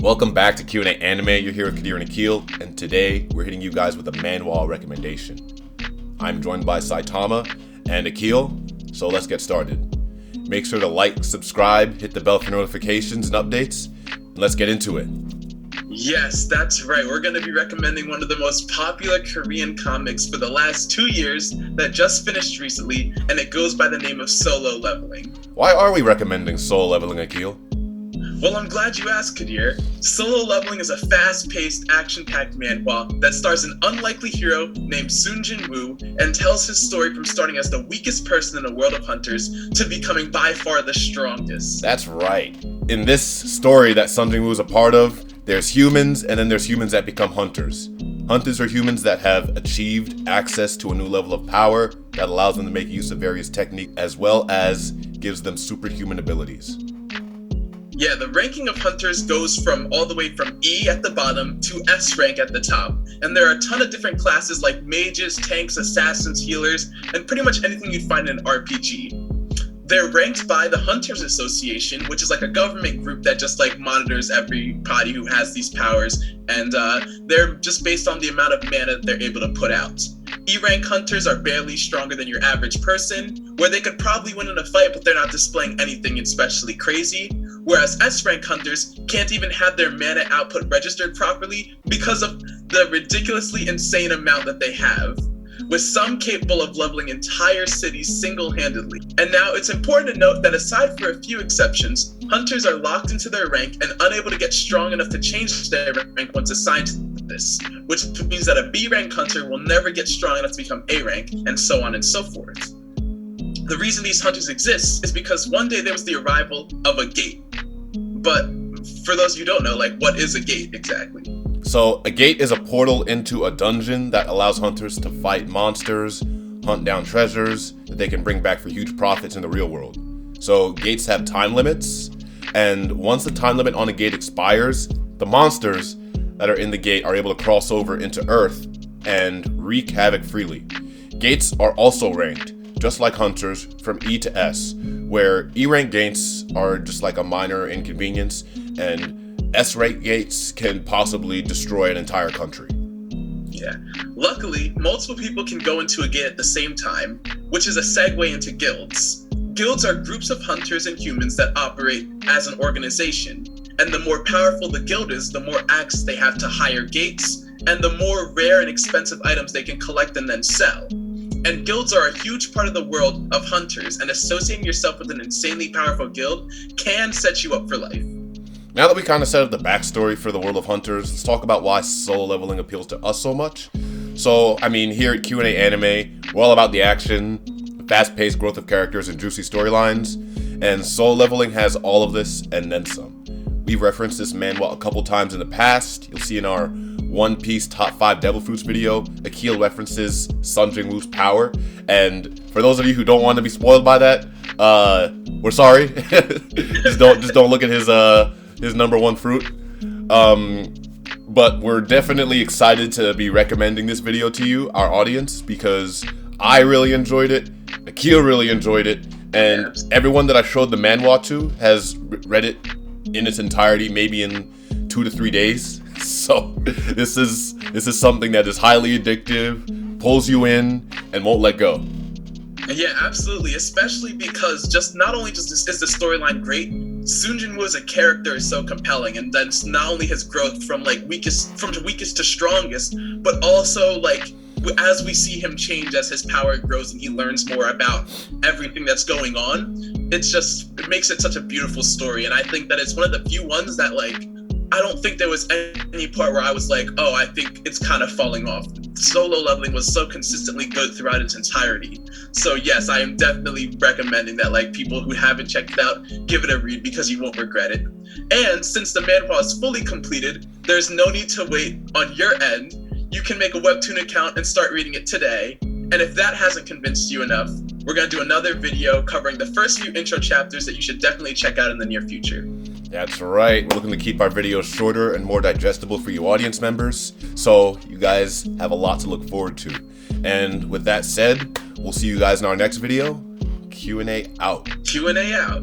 Welcome back to Q&A Anime. You're here with Kadir and Akil, and today we're hitting you guys with a manhwa recommendation. I'm joined by Saitama and Akil, so let's get started. Make sure to like, subscribe, hit the bell for notifications and updates, and let's get into it. Yes, that's right. We're going to be recommending one of the most popular Korean comics for the last 2 years that just finished recently, and it goes by the name of Solo Leveling. Why are we recommending Solo Leveling, Akil? Well, I'm glad you asked, Kadir. Solo Leveling is a fast-paced, action-packed manhwa that stars an unlikely hero named Sunjin Woo and tells his story from starting as the weakest person in a world of hunters to becoming by far the strongest. That's right. In this story that Sunjin Woo is a part of, there's humans and then there's humans that become hunters. Hunters are humans that have achieved access to a new level of power that allows them to make use of various techniques as well as gives them superhuman abilities. Yeah, the ranking of hunters goes from all the way from E at the bottom to S rank at the top. And there are a ton of different classes like mages, tanks, assassins, healers, and pretty much anything you'd find in an RPG. They're ranked by the Hunters Association, which is like a government group that just like monitors everybody who has these powers. And they're just based on the amount of mana that they're able to put out. E-rank hunters are barely stronger than your average person, where they could probably win in a fight, but they're not displaying anything especially crazy. Whereas S-rank hunters can't even have their mana output registered properly because of the ridiculously insane amount that they have, with some capable of leveling entire cities single-handedly. And now it's important to note that aside for a few exceptions, hunters are locked into their rank and unable to get strong enough to change their rank once assigned to this, which means that a B-rank hunter will never get strong enough to become A-rank, and so on and so forth. The reason these hunters exist is because one day there was the arrival of a gate. But for those of you who don't know, like, what is a gate exactly? So a gate is a portal into a dungeon that allows hunters to fight monsters, hunt down treasures that they can bring back for huge profits in the real world. So gates have time limits, and once the time limit on a gate expires, the monsters that are in the gate are able to cross over into Earth and wreak havoc freely. Gates are also ranked, just like hunters, from E to S, where E-rank gates are just like a minor inconvenience, and S-rank gates can possibly destroy an entire country. Yeah. Luckily, multiple people can go into a gate at the same time, which is a segue into guilds. Guilds are groups of hunters and humans that operate as an organization, and the more powerful the guild is, the more access they have to higher gates, and the more rare and expensive items they can collect and then sell. And guilds are a huge part of the world of hunters, and associating yourself with an insanely powerful guild can set you up for life. Now that we kind of set up the backstory for the world of hunters, let's talk about why solo leveling appeals to us so much. So, I mean, here at Q&A Anime, we're all about the action, the fast-paced growth of characters and juicy storylines, and solo leveling has all of this and then some. We've referenced this manhwa a couple times in the past. You'll see in our One Piece Top 5 Devil Fruits video, Akil references Sunjin Woo's power, and for those of you who don't want to be spoiled by that, we're sorry. just don't look at his number one fruit. But we're definitely excited to be recommending this video to you, our audience, because I really enjoyed it, Akil really enjoyed it, and everyone that I showed the manhwa to has read it in its entirety, maybe in 2 to 3 days. So this is something that is highly addictive, pulls you in, and won't let go. Yeah, absolutely. Especially because just not only is the storyline great, Sunjin Woo as a character is so compelling, and then not only his growth from weakest to strongest, but also like as we see him change as his power grows and he learns more about everything that's going on, it makes it such a beautiful story. And I think that it's one of the few ones that like I don't think there was any part where I was like, oh, I think it's kind of falling off. Solo Leveling was so consistently good throughout its entirety. So yes, I am definitely recommending that like people who haven't checked it out, give it a read because you won't regret it. And since the manhwa is fully completed, there's no need to wait on your end. You can make a webtoon account and start reading it today. And if that hasn't convinced you enough, we're going to do another video covering the first few intro chapters that you should definitely check out in the near future. That's right. We're looking to keep our videos shorter and more digestible for you audience members, so you guys have a lot to look forward to. And with that said, we'll see you guys in our next video. Q&A out. Q&A out.